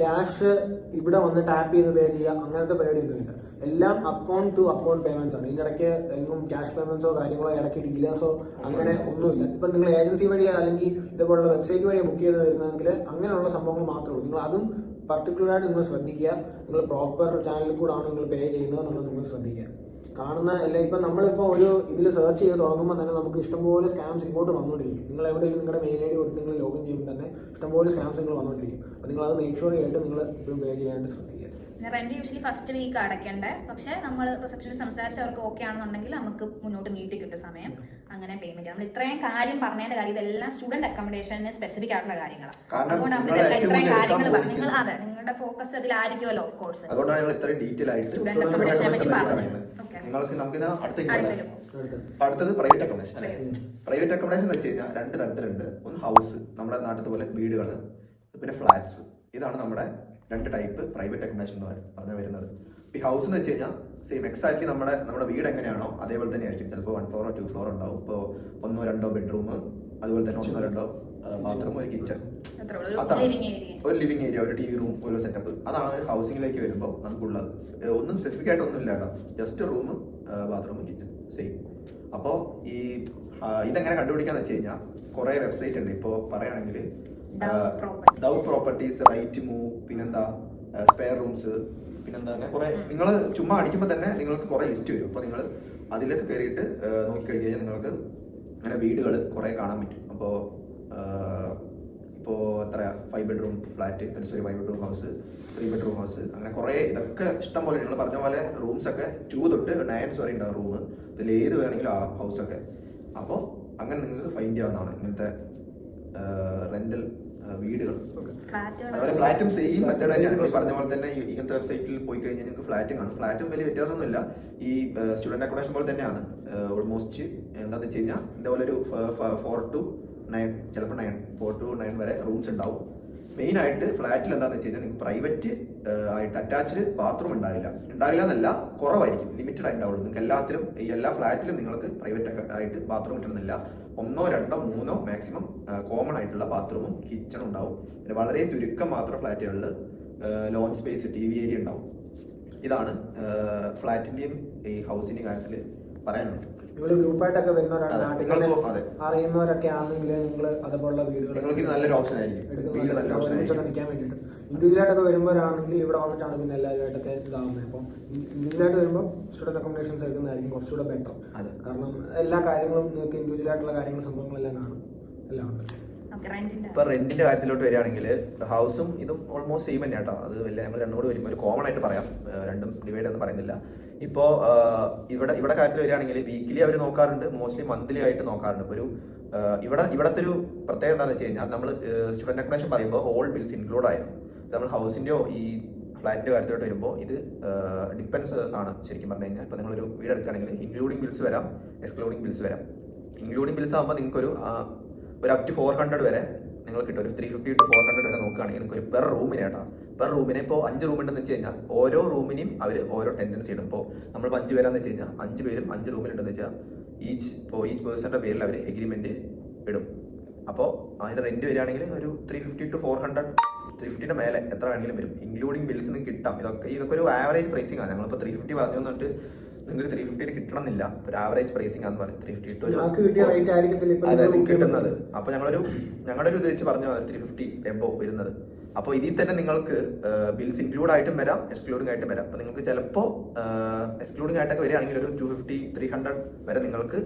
ക്യാഷ് ഇവിടെ വന്ന് ടാപ്പ് ചെയ്ത് പേ ചെയ്യുക അങ്ങനത്തെ പരിപാടി ഒന്നുമില്ല. എല്ലാം അക്കൗണ്ട് ടു അക്കൗണ്ട് പേയ്മെന്റ്സ് ആണ്. ഇതിനിടയ്ക്ക് എങ്ങും ക്യാഷ് പേയ്മെന്റ്സോ കാര്യങ്ങളോ ഇടയ്ക്ക് ഡീലേഴ്സോ അങ്ങനെ ഒന്നുമില്ല. ഇപ്പം നിങ്ങൾ ഏജൻസി വഴിയോ അല്ലെങ്കിൽ ഇതുപോലുള്ള വെബ്സൈറ്റ് വഴിയോ ബുക്ക് ചെയ്ത് വരുന്നതെങ്കിൽ അങ്ങനെയുള്ള സംഭവങ്ങൾ മാത്രമേ ഉള്ളൂ. നിങ്ങൾ അതും പർട്ടിക്കുലറായിട്ട് നിങ്ങൾ ശ്രദ്ധിക്കുക. നിങ്ങൾ പ്രോപ്പർ ചാനലിൽ കൂടാണ് നിങ്ങൾ പേ ചെയ്യുന്നത് എന്നുള്ളത് നിങ്ങൾ ശ്രദ്ധിക്കുക. കാണുന്ന എല്ലാം ഇപ്പം നമ്മളിപ്പോൾ ഒരു ഇതിൽ സെർച്ച് ചെയ്ത് തുടങ്ങുമ്പോൾ തന്നെ നമുക്ക് ഇഷ്ടംപോലെ സ്കാംസ് ഇങ്ങോട്ട് വന്നുകൊണ്ടിരിക്കും. നിങ്ങൾ എവിടെയെങ്കിലും നിങ്ങളുടെ മെയിൽ ഐ ഡി കൊടുത്ത് നിങ്ങൾ ലോഗിൻ ചെയ്യുമ്പോൾ തന്നെ ഇഷ്ടംപോലെ സ്കാംസ് നിങ്ങൾ വന്നുകൊണ്ടിരിക്കും. അപ്പോൾ നിങ്ങൾ അത് മേക്ക് ഷുവർ ആയിട്ട് നിങ്ങൾ ഇപ്പം പേ ചെയ്യാനായിട്ട് ശ്രദ്ധിക്കുക. റെന്റ് യൂഷ്വലി ഫസ്റ്റ് വീക്ക് അടയ്ക്കണ്ടേ. പക്ഷെ നമ്മൾ റിസപ്ഷനിൽ സംസാരിച്ചവർക്ക് ഓക്കെ ആണെന്നുണ്ടെങ്കിൽ നമുക്ക് മുന്നോട്ട് നീട്ടി കിട്ടും സമയം. അങ്ങനെ പേയ്മെന്റ് നമ്മൾ ഇത്രയും കാര്യം പറഞ്ഞതിന്റെ കാര്യം ഇതെല്ലാം സ്റ്റുഡന്റ് അക്കോമഡേഷന് സ്പെസിഫിക് ആയിട്ടുള്ള കാര്യങ്ങളാണ്. അതുകൊണ്ട് നമ്മൾ ഇത്രയും കാര്യങ്ങൾ പറഞ്ഞു. നിങ്ങൾ അതെ നിങ്ങളുടെ ഫോക്കസ് അതിലായിരിക്കുമല്ലോ ഓഫ് കോഴ്സ്. അതുകൊണ്ടാണ് ഞങ്ങൾ ഇത്രയും ഡീറ്റെയിൽ ആയിട്ട് സ്റ്റുഡന്റ് അക്കോമഡേഷനെ പറ്റി പറഞ്ഞത്. അടുത്തത് പ്രൈവറ്റ് അക്കോമഡേഷൻ അല്ലെ. പ്രൈവറ്റ് അക്കോമഡേഷൻ എന്ന് വെച്ച് കഴിഞ്ഞാൽ 2 തരത്തിലുണ്ട്. ഒന്ന് ഹൗസ്, നമ്മുടെ നാട്ടിൽ പോലെ വീടുകൾ, പിന്നെ ഫ്ലാറ്റ്സ്. ഇതാണ് നമ്മുടെ 2 ടൈപ്പ് പ്രൈവറ്റ് അക്കോമഡേഷൻ എന്ന് പറഞ്ഞു വരുന്നത്. ഈ ഹൗസ് എന്ന് വെച്ച് കഴിഞ്ഞാൽ സെയിം എക്സാക്ട്ലി നമ്മുടെ വീട് എങ്ങനെയാണോ അതേപോലെ തന്നെ ആയിരിക്കും. ചിലപ്പോൾ 1 floor 2 floor ഉണ്ടാവും. ഇപ്പോൾ 1-2 ബെഡ്റൂം, അതുപോലെ തന്നെ 1-2 ബാത്റൂം, ഒരു കിച്ചൺ, ഒരു ലിവിംഗ് ഏരിയ, ഒരു TV റൂം, ഒരു സെറ്റപ്പ്. അതാണ് ഒരു ഹൗസിംഗിലേക്ക് വരുമ്പോൾ നമുക്കുള്ളത്. ഒന്നും സ്പെസിഫിക് ആയിട്ട് ഒന്നും ഇല്ല കേട്ടോ. Just room, bathroom, kitchen same. അപ്പോൾ ഇതെങ്ങനെ കണ്ടുപിടിക്കാന്ന് വെച്ച് കഴിഞ്ഞാൽ കുറേ വെബ്സൈറ്റ് ഉണ്ട്. ഇപ്പോൾ പറയുകയാണെങ്കിൽ ഡൗ പ്രോപ്പർട്ടീസ്, റൈറ്റ് മൂവ്, പിന്നെന്താ സ്പെയർ റൂംസ്, പിന്നെന്താ അങ്ങനെ കുറെ. നിങ്ങൾ ചുമ്മാ അടിക്കുമ്പോൾ തന്നെ നിങ്ങൾക്ക് കുറെ ലിസ്റ്റ് വരും. അപ്പോൾ നിങ്ങൾ അതിലേക്ക് കയറിയിട്ട് നോക്കിക്കഴിഞ്ഞ് കഴിഞ്ഞാൽ നിങ്ങൾക്ക് അങ്ങനെ വീടുകൾ കുറെ കാണാൻ പറ്റും. അപ്പോൾ എത്രയാ 5 bedroom flat, 5 bedroom house, 3 bedroom house, അങ്ങനെ കുറെ ഇതൊക്കെ ഇഷ്ടം പോലെ. നിങ്ങൾ പറഞ്ഞ പോലെ റൂംസ് ഒക്കെ 2 തൊട്ട് 9 വരെ ഉണ്ടാവും റൂം. ഇതിൽ ഏത് വേണമെങ്കിലും ആ ഹൗസൊക്കെ. അപ്പോൾ അങ്ങനെ നിങ്ങൾക്ക് ഫൈൻഡ് ചെയ്യാവുന്നതാണ് ഇങ്ങനത്തെ റെന്റൽ വീടുകൾ. അതുപോലെ ഫ്ലാറ്റും സെയിം മെത്തേഡ് തന്നെയാണ്. പറഞ്ഞ പോലെ തന്നെ ഇങ്ങനത്തെ വെബ്സൈറ്റിൽ പോയി കഴിഞ്ഞാൽ നിങ്ങൾക്ക് ഫ്ലാറ്റും കാണും. ഫ്ലാറ്റും വലിയ വ്യത്യാസമൊന്നുമില്ല. ഈ സ്റ്റുഡന്റ് അക്കോമഡേഷൻ പോലെ തന്നെയാണ് ഓൾമോസ്റ്റ്. എന്താണെന്ന് വെച്ച് കഴിഞ്ഞാൽ ഇതേപോലെ ഒരു 4 to 9, ചിലപ്പോൾ 4 to 9 വരെ റൂംസ് ഉണ്ടാവും. മെയിൻ ആയിട്ട് ഫ്ലാറ്റിൽ എന്താണെന്ന് വെച്ച് കഴിഞ്ഞാൽ നിങ്ങൾക്ക് പ്രൈവറ്റ് ആയിട്ട് അറ്റാച്ച്ഡ് ബാത്റൂം ഉണ്ടാവില്ല എന്നല്ല, കുറവായിരിക്കും, ലിമിറ്റഡ് ആയിട്ട് ഉണ്ടാവുള്ളൂ. നിങ്ങൾക്ക് എല്ലാത്തിലും എല്ലാ ഫ്ലാറ്റിലും നിങ്ങൾക്ക് പ്രൈവറ്റ് ആയിട്ട് ബാത്റൂം കിട്ടുന്നില്ല. 1, 2, 3 മാക്സിമം കോമൺ ആയിട്ടുള്ള ബാത്റൂമും കിച്ചണും ഉണ്ടാവും. പിന്നെ വളരെ ചുരുക്കം മാത്രം ഫ്ലാറ്റുകളിൽ ലോഞ്ച് സ്പേസ്, TV ഏരിയ ഉണ്ടാവും. ഇതാണ് ഫ്ലാറ്റിന്റെയും ഈ ഹൗസിന്റെ കാര്യത്തിൽ പറയാനുള്ളത്. നിങ്ങൾ ഗ്രൂപ്പായിട്ടൊക്കെ വരുന്നവരാണ്, അറിയുന്നവരൊക്കെ ആണെങ്കിൽ നിങ്ങൾ അതുപോലുള്ള വീടുകൾ നല്ലൊരു ഓപ്ഷൻ ആയിരിക്കും നിൽക്കാൻ വേണ്ടിയിട്ട്. ഇൻഡിവിജ്വലായിട്ടൊക്കെ വരുമ്പോഴാണെങ്കിൽ ഇവിടെ വന്നിട്ടാണ് പിന്നെ എല്ലാവരുമായിട്ടൊക്കെ ഇതാവുന്നത്. അപ്പം ഇൻഡിവിജ്വലായിട്ട് വരുമ്പോൾ സ്റ്റുഡന്റ് അക്കോമഡേഷൻസ് എടുക്കുന്നതായിരിക്കും കുറച്ചുകൂടെ ബെറ്റർ. കാരണം എല്ലാ കാര്യങ്ങളും നിങ്ങൾക്ക് ഇൻഡിവിജ്വലായിട്ടുള്ള കാര്യങ്ങൾ സംഭവങ്ങളെല്ലാം കാണും, എല്ലാം ഉണ്ട്. ഓക്കെ, റെന്റിന്റെ ഇപ്പൊ റെന്റിന്റെ കാര്യത്തിലോട്ട് വരികയാണെങ്കിൽ ഹൗസും ഇതും ഓൾമോസ്റ്റ് സെയിം തന്നെ കേട്ടോ. അത് വലിയ ഞങ്ങൾ രണ്ടും കൂടി വരുമ്പോൾ ഒരു കോമൺ ആയിട്ട് പറയാം, രണ്ടും ഡിവൈഡ് എന്ന് പറയുന്നില്ല. ഇപ്പോ ഇവിടെ കാര്യത്തിൽ വരികയാണെങ്കിൽ വീക്കിലി അവർ നോക്കാറുണ്ട്, മോസ്റ്റ്ലി മന്ത്ലി ആയിട്ട് നോക്കാറുണ്ട്. ഇപ്പൊ ഒരു ഇവിടത്തെ ഒരു പ്രത്യേകത എന്താണെന്ന് വെച്ച് കഴിഞ്ഞാൽ നമ്മൾ സ്റ്റുഡന്റ് അക്കോമഡേഷൻ പറയുമ്പോൾ ഓൾ ബിൽസ് ഇൻക്ലൂഡ് ആയിരുന്നു. നമ്മൾ ഹൗസിന്റെയോ ഈ ഫ്ലാറ്റിന്റെ കാര്യത്തിലോട്ട് വരുമ്പോൾ ഇത് ഡിപ്പെൻസ് ആണ് ശരിക്കും പറഞ്ഞു കഴിഞ്ഞാൽ. ഇപ്പൊ നിങ്ങളൊരു വീട് എടുക്കുകയാണെങ്കിൽ ഇൻക്ലൂഡിംഗ് ബിൽസ് വരാം, എക്സ്ക്ലൂഡിംഗ് ബിൽസ് വരാം. ഇൻക്ലൂഡിംഗ് ബിൽസ് ആകുമ്പോൾ നിങ്ങൾക്കൊരു അപ് ടു 400 വരെ നിങ്ങൾ കിട്ടും. ഒരു 350 to 400 വരെ നോക്കുകയാണെങ്കിൽ നിങ്ങൾക്ക് ഒരു പെർ റൂമിന് കേട്ടോ. പെർ റൂമിനെ ഇപ്പോൾ 5 റൂം ഉണ്ടെന്ന് വെച്ച് കഴിഞ്ഞാൽ ഓരോ റൂമിനും അവർ ഓരോ ടെൻഡൻസി ഇടും. ഇപ്പോൾ നമ്മൾ 5 പേരാന്ന് വെച്ച് കഴിഞ്ഞാൽ 5 പേരും 5 റൂമിലുണ്ടെന്ന് വെച്ചാൽ ഈച്ച് പേഴ്സന്റെ പേരിൽ അവർ എഗ്രിമെന്റ് ഇടും. അപ്പോൾ അതിന്റെ റെന്റ് വരികയാണെങ്കിൽ ഒരു 350 to 400, 350ന്റെ മേലെ എത്ര വേണമെങ്കിലും വരും. ഇൻക്ലൂഡിംഗ് ബിൽസിന് കിട്ടാം. ഇതൊക്കെ ഒരു ആവറേജ് പ്രൈസിംഗ് ആണ്. ഞങ്ങളിപ്പോൾ 350 പറഞ്ഞു തന്നിട്ട് നിങ്ങൾക്ക് 350 കിട്ടണമെന്നില്ല. ഒരു ആവറേജ് പ്രൈസിംഗ് ആണെന്ന് പറയും 350 കിട്ടുന്നത്. അപ്പൊ ഞങ്ങളുടെ ഒരു ഇത് വെച്ച് പറഞ്ഞു 350 എബോ വരുന്നത്. അപ്പോൾ ഇതിൽ തന്നെ നിങ്ങൾക്ക് ബിൽസ് ഇൻക്ലൂഡ് ആയിട്ടും വരാം, എക്സ്ക്ലൂഡിംഗ് ആയിട്ടും വരാം. അപ്പൊ നിങ്ങൾക്ക് ചിലപ്പോൾ എക്സ്ക്ലൂഡിംഗ് ആയിട്ടൊക്കെ വരികയാണെങ്കിൽ ഒരു 250, 300 വരെ നിങ്ങൾക്ക്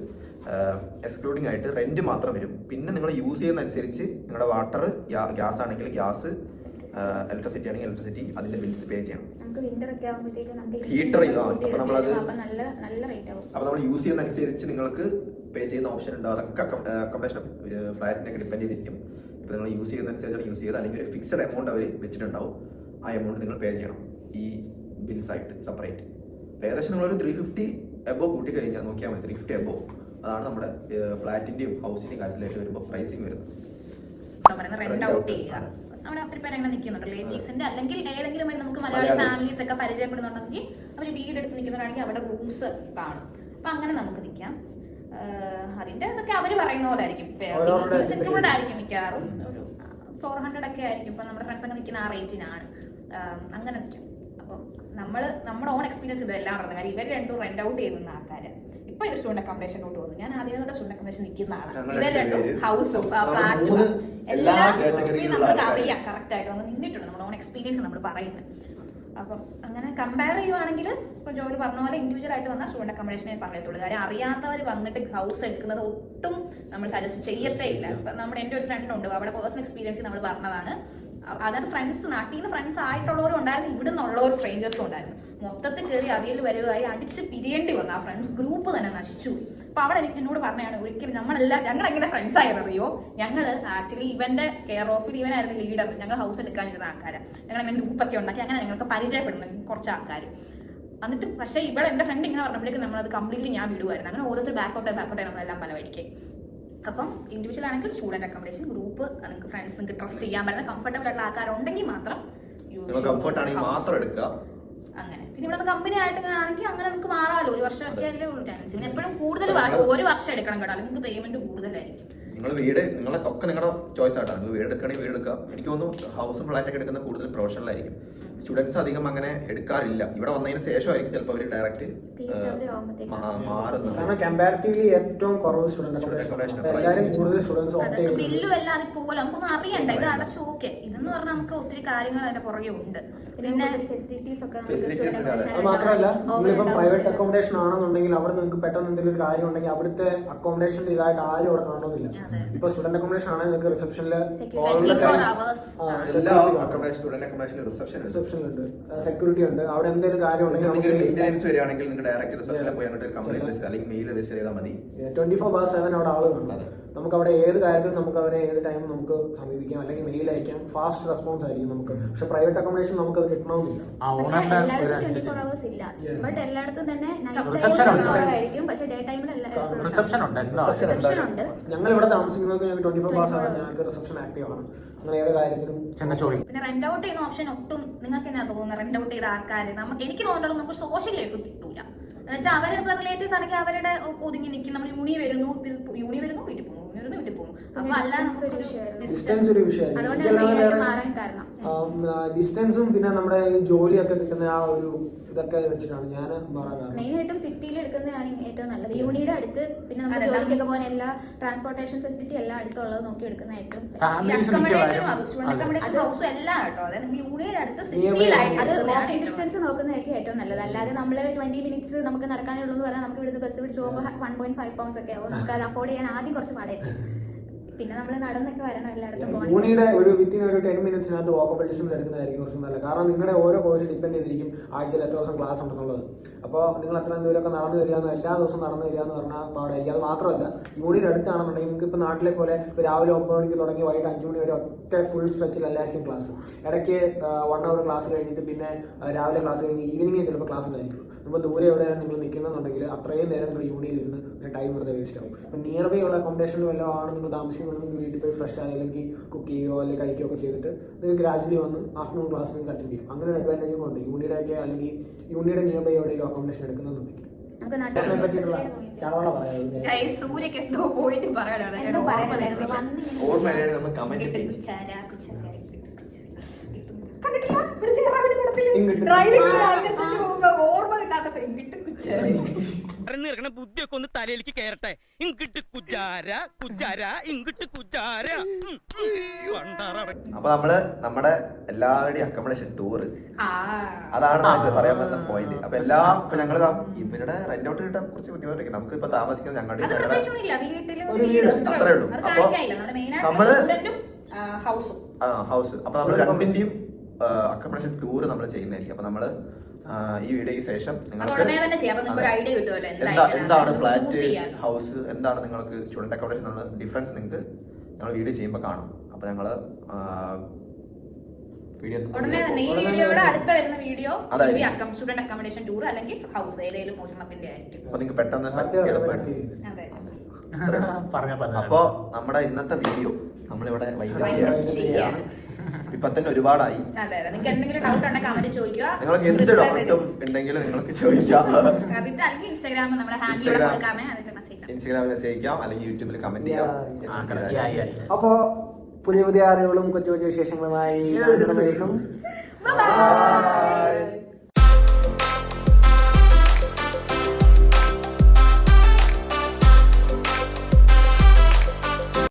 എക്സ്ക്ലൂഡിംഗ് ആയിട്ട് റെന്റ് മാത്രം വരും. പിന്നെ നിങ്ങൾ യൂസ് ചെയ്യുന്നതനുസരിച്ച് നിങ്ങളുടെ വാട്ടർ, ഗ്യാസ് ആണെങ്കിൽ ഗ്യാസ്, ഇലക്ട്രിസിറ്റി ആണെങ്കിൽ ഇലക്ട്രിസിറ്റി, അതിന്റെ ബിൽസ് പേ ചെയ്യണം. ഹീറ്റർ അപ്പൊ നമ്മൾ യൂസ് ചെയ്യുന്നതനുസരിച്ച് നിങ്ങൾക്ക് പേ ചെയ്യുന്ന ഓപ്ഷൻ ഉണ്ട്. അതൊക്കെ അക്കോമഡേഷൻ ഫ്ലാറ്റിനൊക്കെ ഡിപ്പെൻഡ് ചെയ്തിരിക്കും. ഇപ്പൊ നിങ്ങൾ യൂസ് ചെയ്യുന്നതനുസരിച്ചാണ് യൂസ് ചെയ്ത്, അല്ലെങ്കിൽ ഒരു ഫിക്സഡ് എമൗണ്ട് അവർ വെച്ചിട്ടുണ്ടാവും. ആ എമൗണ്ട് നിങ്ങൾ പേ ചെയ്യണം ഈ ബിൽസ് ആയിട്ട് സെപ്പറേറ്റ്. ഏകദേശം നിങ്ങളൊരു 350 എബോ കൂട്ടി കഴിഞ്ഞാൽ നോക്കിയാൽ മതി. 350 എബോ അതാണ് നമ്മുടെ ഫ്ലാറ്റിന്റെയും ഹൗസിന്റെയും കാര്യത്തിലേക്ക് വരുമ്പോൾ പ്രൈസിങ് വരുന്നത്. റെന്റ് ഔട്ട് ചെയ്യുക. നമ്മുടെ ഒത്തിരി പേര് അങ്ങനെ നിൽക്കുന്നുണ്ട് റിലേറ്റീവ്സിന്റെ, അല്ലെങ്കിൽ ഏതെങ്കിലും വഴി നമുക്ക് മലയാളി ഫാമിലീസ് ഒക്കെ പരിചയപ്പെടുന്നുണ്ടെങ്കിൽ അവർ വീടെടുത്ത് നിൽക്കുന്നവരാണെങ്കിൽ അവിടെ റൂംസ് കാണും. അപ്പൊ അങ്ങനെ നമുക്ക് നിൽക്കാം. അതിന്റെ ഇതൊക്കെ അവര് പറയുന്ന പോലെ ആയിരിക്കും, ഇൻക്ലൂഡ് ആയിരിക്കും മിക്കവാറും. ഒരു 400 ഒക്കെ ആയിരിക്കും. ഇപ്പൊ നമ്മുടെ ഫ്രണ്ട്സ് ഒക്കെ നിൽക്കുന്ന ആ റേറ്റിനാണ്. അങ്ങനെ നിൽക്കാം. അപ്പം നമ്മുടെ ഓൺ എക്സ്പീരിയൻസ് ഇതെല്ലാം പറഞ്ഞ കാര്യം. ഇവർ രണ്ടും റെന്റ് ഔട്ട് ചെയ്യുന്ന ആൾക്കാര്. ഇപ്പൊ ഇവർ സ്റ്റുഡന്റ് അക്കോമഡേഷനോട്ട് പോകുന്നു. ഞാൻ ആദ്യമേ സ്റ്റുഡന്റ് അക്കോമഡേഷൻ നിൽക്കുന്ന ആളാണ്. ഇവർ രണ്ടും ഹൗസും ഫ്ലാറ്റും എല്ലാം നമുക്ക് അറിയാം കറക്റ്റ് ആയിട്ട്. നമ്മൾ നിന്നിട്ടുണ്ട്, നമ്മുടെ ഓൺ എക്സ്പീരിയൻസ് നമ്മൾ പറയുന്നത്. അപ്പം അങ്ങനെ കമ്പയർ ചെയ്യുവാണെങ്കിൽ ഇപ്പൊ ജോലി പറഞ്ഞ പോലെ ഇൻഡിവിജ്വൽ ആയിട്ട് വന്നാൽ സ്റ്റുഡന്റ് അക്കോമഡേഷനെ പറയത്തുള്ളൂ. കാര്യം അറിയാത്തവർ വന്നിട്ട് ഹൗസ് എടുക്കുന്നത് ഒട്ടും നമ്മൾ സജസ്റ്റ് ചെയ്യത്തേ ഇല്ല. ഇപ്പൊ എൻ്റെ ഒരു ഫ്രണ്ട് ഉണ്ട്, അവിടെ പേഴ്സണൽ എക്സ്പീരിയൻസ് നമ്മൾ പറഞ്ഞതാണ്. അതായത് ഫ്രണ്ട്സ്, നാട്ടിൽ നിന്ന് ഫ്രണ്ട്സ് ആയിട്ടുള്ളവരും ഉണ്ടായിരുന്നു, ഇവിടെ നിന്നുള്ളവർ സ്ട്രേഞ്ചേഴ്സും ഉണ്ടായിരുന്നു. മൊത്തത്തിൽ കയറി അവിയൽ വരുവായി അടിച്ച് പിരിയേണ്ടി വന്നു. ആ ഫ്രണ്ട്സ് ഗ്രൂപ്പ് തന്നെ നശിച്ചു. അപ്പൊ അവിടെ എന്നോട് പറഞ്ഞാണ്, ഒരിക്കലും ഞങ്ങൾ എങ്ങനെ ഫ്രണ്ട്സ് ആയെന്നറിയോ, ഞങ്ങൾ ആക്ച്വലി ഇവന്റെ കെയർ ഓഫിൽ ഇവനായിരുന്നു ലീഡർ. ഞങ്ങൾ ഹൗസ് എടുക്കാനിരുന്ന ആൾക്കാരാണ്. ഞങ്ങൾ അങ്ങനെ ഗ്രൂപ്പൊക്കെ ഉണ്ടാക്കി അങ്ങനെ ഞങ്ങൾക്ക് പരിചയപ്പെടുന്ന കുറച്ച് ആൾക്കാർ. എന്നിട്ട് പക്ഷേ ഇവിടെ എന്റെ ഫ്രണ്ട് ഇങ്ങനെ പറഞ്ഞപ്പോഴേക്കും നമ്മളത് കംപ്ലീറ്റ്ലി ഞാൻ വിടുവായിരുന്നു. അങ്ങനെ ഓരോരുത്തർ ബാക്കോട്ടെ നമ്മളെല്ലാം പല വഴിക്ക്. അപ്പം ഇൻഡിവിജ്വൽ ആണെങ്കിൽ സ്റ്റുഡന്റ് അക്കോമഡേഷൻ, ഗ്രൂപ്പ് നിങ്ങൾക്ക് ഫ്രണ്ട്സ് നിങ്ങൾക്ക് ട്രസ്റ്റ് ചെയ്യാൻ പറ്റുന്ന കംഫർട്ടബിൾ ആയിട്ടുള്ള ആൾക്കാരുണ്ടെങ്കിൽ മാത്രം അങ്ങനെ. പിന്നെ ഇവിടെ കമ്പനി ആയിട്ട് ആണെങ്കിൽ അങ്ങനെ നമുക്ക് മാറാമല്ലോ. 1 വർഷമൊക്കെ അല്ലേ ഉള്ളൂ ടെൻസ്. പിന്നെ എപ്പോഴും കൂടുതൽ 1 വർഷം എടുക്കണം കേട്ടോ, അല്ലെങ്കിൽ നിങ്ങൾക്ക് പേയ്മെന്റ് കൂടുതലായിരിക്കും. നിങ്ങൾ വീട് ഒക്കെ നിങ്ങളുടെ ചോയ്സ് ആയിട്ടാണ്. നിങ്ങൾ വീട് എടുക്കുകയാണെങ്കിൽ വീട് എടുക്കാം. എനിക്ക് തോന്നുന്നു ഹൗസും ഫ്ലാറ്റൊക്കെ എടുക്കുന്ന കൂടുതൽ പ്രൊഫഷണൽ ആയിരിക്കും. സ്റ്റുഡൻസ് അധികം അങ്ങനെ എടുക്കാറില്ല. ഇവിടെ വന്നതിന് ശേഷമായിരിക്കും ചിലപ്പോൾ അവർ ഡയറക്റ്റ് മാറുന്നത്. കാരണം കമ്പാരിറ്റീവ്ലി ഏറ്റവും കുറവ് സ്റ്റുഡന്റ് എല്ലാവരും കൂടുതൽ സ്റ്റുഡൻസ് ബില്ലും എല്ലാം അതുപോലെ നമുക്കൊന്നും അറിയണ്ട. ഇത് അടച്ചു ഓക്കെ. ഇതെന്ന് പറഞ്ഞാൽ നമുക്ക് ഒത്തിരി കാര്യങ്ങൾ അതിന്റെ പുറകെ ഉണ്ട്. പിന്നെ ഫെസിലിറ്റീസ് ഒക്കെ അത് മാത്രമല്ല, നിങ്ങളിപ്പം പ്രൈവറ്റ് അക്കോമഡേഷൻ ആണെന്നുണ്ടെങ്കിൽ അവിടെ നിങ്ങൾക്ക് പെട്ടെന്ന് എന്തെങ്കിലും ഒരു കാര്യം ഉണ്ടെങ്കിൽ അവിടുത്തെ അക്കോമഡേഷന്റെ ഇതായിട്ട് ആരും അവിടെ കാണണമെന്നില്ല. ഇപ്പൊ സ്റ്റുഡന്റ് അക്കോമഡേഷൻ ആണെങ്കിൽ നിങ്ങൾക്ക് റിസപ്ഷനിൽ റിസപ്ഷനിലുണ്ട്, സെക്യൂരിറ്റി ഉണ്ട്. അവിടെ എന്തെങ്കിലും കാര്യം ഉണ്ടെങ്കിൽ 24/7 അവിടെ ആളുകളുണ്ട്. നമുക്ക് അവിടെ ഏത് കാര്യത്തിലും നമുക്ക് അവരെ ഏത് ടൈം നമുക്ക് സമീപിക്കാം, അല്ലെങ്കിൽ മെയിൽ അയക്കാം. ഫാസ്റ്റ് റെസ്പോൺസ് ആയിരിക്കും നമുക്ക്. പക്ഷെ പ്രൈവറ്റ് അക്കോമഡേഷൻ നമുക്ക് അത് കിട്ടണമെന്നില്ല. എല്ലായിടത്തും തന്നെ ഞങ്ങൾ ഇവിടെ താമസിക്കുന്നത് ഞങ്ങൾക്ക് 24/7 ഞങ്ങൾക്ക് റിസപ്ഷൻ ആക്റ്റീവ് ആണ്. അങ്ങനെ ഏത് കാര്യത്തിലും പിന്നെ റെന്റ് ഔട്ട് ചെയ്യുന്ന ഓപ്ഷൻ ഒട്ടും നിങ്ങൾക്ക് എന്നാ തോന്നുന്നത്? റെന്റ് ഔട്ട് ചെയ്ത ആൾക്കാർ എനിക്ക് തോന്നുന്നുള്ളത് നമുക്ക് സോഷ്യൽ ലൈഫ് കിട്ടൂല. എന്നുവെച്ചാൽ അവരുടെ റിലേറ്റീവ്സ് ആണെങ്കിൽ അവരുടെ ഒതുങ്ങി നിൽക്കും. നമ്മൾ യൂണി വരുന്നു വീട്ടിൽ പോകും, വീട്ടിൽ പോകും. അപ്പൊ ഡിസ്റ്റൻസ് ഒരു വിഷയമാണ്. ഡിസ്റ്റൻസും പിന്നെ നമ്മുടെ ഈ ജോലിയൊക്കെ കിട്ടുന്ന ആ ഒരു ഇതൊക്കെ വെച്ചിട്ടാണ് ഞാൻ പറയാറ്. മെയിനായിട്ടും സിറ്റിയിൽ എടുക്കുന്നതാണ് ഏറ്റവും നല്ലത്. യൂണിയുടെ അടുത്ത് പിന്നെ നമുക്ക് ജോലിക്കൊക്കെ പോകാൻ എല്ലാ ട്രാൻസ്പോർട്ടേഷൻ ഫെസിലിറ്റി എല്ലാം അടുത്തുള്ളത് നോക്കി എടുക്കുന്ന ഏറ്റവും അത് വാക്കിംഗ് ഡിസ്റ്റൻസ് നോക്കുന്നതായിരിക്കും ഏറ്റവും നല്ലത്. അല്ലാതെ നമ്മൾ 20 മിനിറ്റ്സ് നമുക്ക് നടക്കാനുള്ളൂ എന്ന് പറഞ്ഞാൽ നമുക്ക് ഇവിടുന്ന് ബസ് പിടിച്ച് പോകുമ്പോൾ 1.5 pounds ഒക്കെ ആവും. നമുക്ക് അത് അഫോർഡ് ചെയ്യാൻ ആദ്യം കുറച്ച് പാടായിരിക്കും. പിന്നെ നമ്മൾ നടന്നൊക്കെ വരണം എല്ലായിടത്തും പോകണം. യൂണിയുടെ ഒരു വിത്തിൻ ഒരു 10 മിനിറ്റ്സിനകത്ത് വാക്കബിൾ ഡിസ്റ്റൻസ് എടുക്കുന്നതായിരിക്കും കുറച്ച് നല്ലത്. കാരണം നിങ്ങളുടെ ഓരോ കോഴ്സ് ഡിപ്പെൻഡ് ചെയ്തിരിക്കും ആഴ്ചയിൽ എത്ര ദിവസം ക്ലാസ് ഉണ്ടെന്നുള്ളത്. അപ്പോൾ നിങ്ങൾ അത്രയും ദൂരമൊക്കെ നടന്നു വരികയെന്ന് എല്ലാ ദിവസവും നടന്നു വരിക എന്ന് പറഞ്ഞാൽ പാടായിരിക്കും. അത് മാത്രമല്ല യൂണിയുടെ അടുത്താണെന്നുണ്ടെങ്കിൽ നിങ്ങൾക്ക് ഇപ്പോൾ നാട്ടിലെ പോലെ ഇപ്പോൾ രാവിലെ 9 മണിക്ക് തുടങ്ങി വൈകിട്ട് 5 മണി വരെ ഒറ്റ ഫുൾ സ്ട്രെച്ചിൽ എല്ലാവർക്കും ക്ലാസ്. ഇടയ്ക്ക് 1 അവർ ക്ലാസ് കഴിഞ്ഞിട്ട് പിന്നെ രാവിലെ ക്ലാസ് കഴിഞ്ഞ് ഈവനിങ് ചിലപ്പോൾ ക്ലാസ് ഉണ്ടായിരിക്കും. നമ്മൾ ദൂരെ എവിടെയാണ് നിങ്ങൾ നിൽക്കുന്നുണ്ടെങ്കിൽ അത്രയും നേരം നിങ്ങൾ യൂണിയിൽ ഇരുന്ന് ടൈം വെറുതെ വേസ്റ്റ് ആവും. അപ്പം നിയർ ബൈ ഉള്ള അക്കോമഡേഷനിൽ വല്ലതും ആണ് നിങ്ങൾ താമസിക്കുന്നുണ്ടെങ്കിൽ വീട്ടിൽ പോയി ഫ്രഷ് ആയി അല്ലെങ്കിൽ കുക്ക് ചെയ്യുകയോ അല്ലെങ്കിൽ കഴിക്കുകയോ ഒക്കെ ചെയ്തിട്ട് നിങ്ങൾക്ക് ഗ്രാജുവലി വന്ന് ആഫ്റ്റർനൂൺ ക്ലാസ് നിങ്ങൾക്ക് അറ്റൻഡ് ചെയ്യും. അങ്ങനെ ഒരു അഡ്വാൻറ്റേജും ഉണ്ട് യൂണിയുടെ ഒക്കെ അല്ലെങ്കിൽ യൂണിയുടെ നിയർ ബൈ എവിടെയെങ്കിലും അക്കോമഡേഷൻ എടുക്കുന്നുണ്ടെങ്കിൽ. നമുക്ക് അതിനെ പറ്റിയിട്ടുള്ള ചടവള പറയാം. സൂര്യക്ക് എന്തോ പോയിട്ട് പറയാനാണ് എന്തോ പറയാനായിരുന്നു വന്നിങ്ങനെ ഓർമ്മയിലാണ് നമ്മൾ കമന്റ് ഓർമ്മ കിട്ടാത്ത പെൺകിട്ട് ബുദ്ധിയൊക്കെ ഒന്ന് തലയിലേക്ക് കയറട്ടെ. ഇങ്ങിട്ട് കുജാര കുജാര ഇങ്ങിട്ട് കുജാര. അപ്പൊ നമ്മുടെ എല്ലാവരുടെയും അക്കോമഡേഷൻ ടൂർ അതാണ് നമുക്ക് പറയാൻ പറ്റുന്ന പോയിന്റ്. അപ്പൊ ഇപ്പൊ ഞങ്ങള് ഇവരുടെ റെന്റ് ഔട്ട് കിട്ടാൻ കുറച്ച് ബുദ്ധിമുട്ടൊക്കെ. നമുക്ക് ഇപ്പൊ താമസിക്കുന്നത് ഞങ്ങളുടെ അത്രേ ഉള്ളൂ. അപ്പൊ നമ്മള് ഹൗസ് അപ്പൊ നമ്മൾ രണ്ടിന്റെയും അക്കോമഡേഷൻ ടൂർ നമ്മൾ ചെയ്യുന്നതായിരിക്കും. അപ്പൊ നമ്മള് ഈ വീഡിയോയ്ക്ക് ശേഷം നിങ്ങൾക്ക് എന്താണ് ഫ്ലാറ്റ് ഹൗസ് എന്താണ് നിങ്ങൾക്ക് സ്റ്റുഡന്റ് അക്കോമഡേഷൻ എന്നുള്ള ഡിഫറൻസ് നിങ്ങൾക്ക് ഞങ്ങൾ വീഡിയോ ചെയ്യുമ്പോൾ കാണും. അപ്പൊ ഞങ്ങള് ഉടനെ തന്നെ ഈ വീഡിയോയുടെ അടുത്ത വരുന്ന വീഡിയോ സ്റ്റുഡന്റ് അക്കോമഡേഷൻ ടൂർ അല്ലെങ്കിൽ ഹൗസ് ഏതെങ്കിലും മോഷണത്തിന്റെ ആയിരിക്കും. അപ്പൊ നിങ്ങൾക്ക് പെട്ടെന്ന് അപ്പൊ നമ്മുടെ ഇന്നത്തെ വീഡിയോ നമ്മളിവിടെ വൈകിയാണ്. ഇപ്പൊ തന്നെ ഒരുപാടായി. നിങ്ങൾക്ക് എന്തെങ്കിലും ഡൗട്ട് ഉണ്ടെങ്കിൽ കമന്റ് ചോദിക്കുക. നിങ്ങൾക്ക് എന്ത് ഡൗട്ടും ഉണ്ടെങ്കിൽ നിങ്ങൾക്ക് ചോദിക്കാം. ഇൻസ്റ്റാഗ്രാമിൽ നമ്മുടെ ഇൻസ്റ്റാഗ്രാമിൽ മെസ്സേജ് അയക്കാം അല്ലെങ്കിൽ യൂട്യൂബിൽ കമന്റ് ചെയ്യാം. അപ്പോ പുതിയ അറിവുകളും കൊച്ചു കൊച്ചു വിശേഷങ്ങളുമായി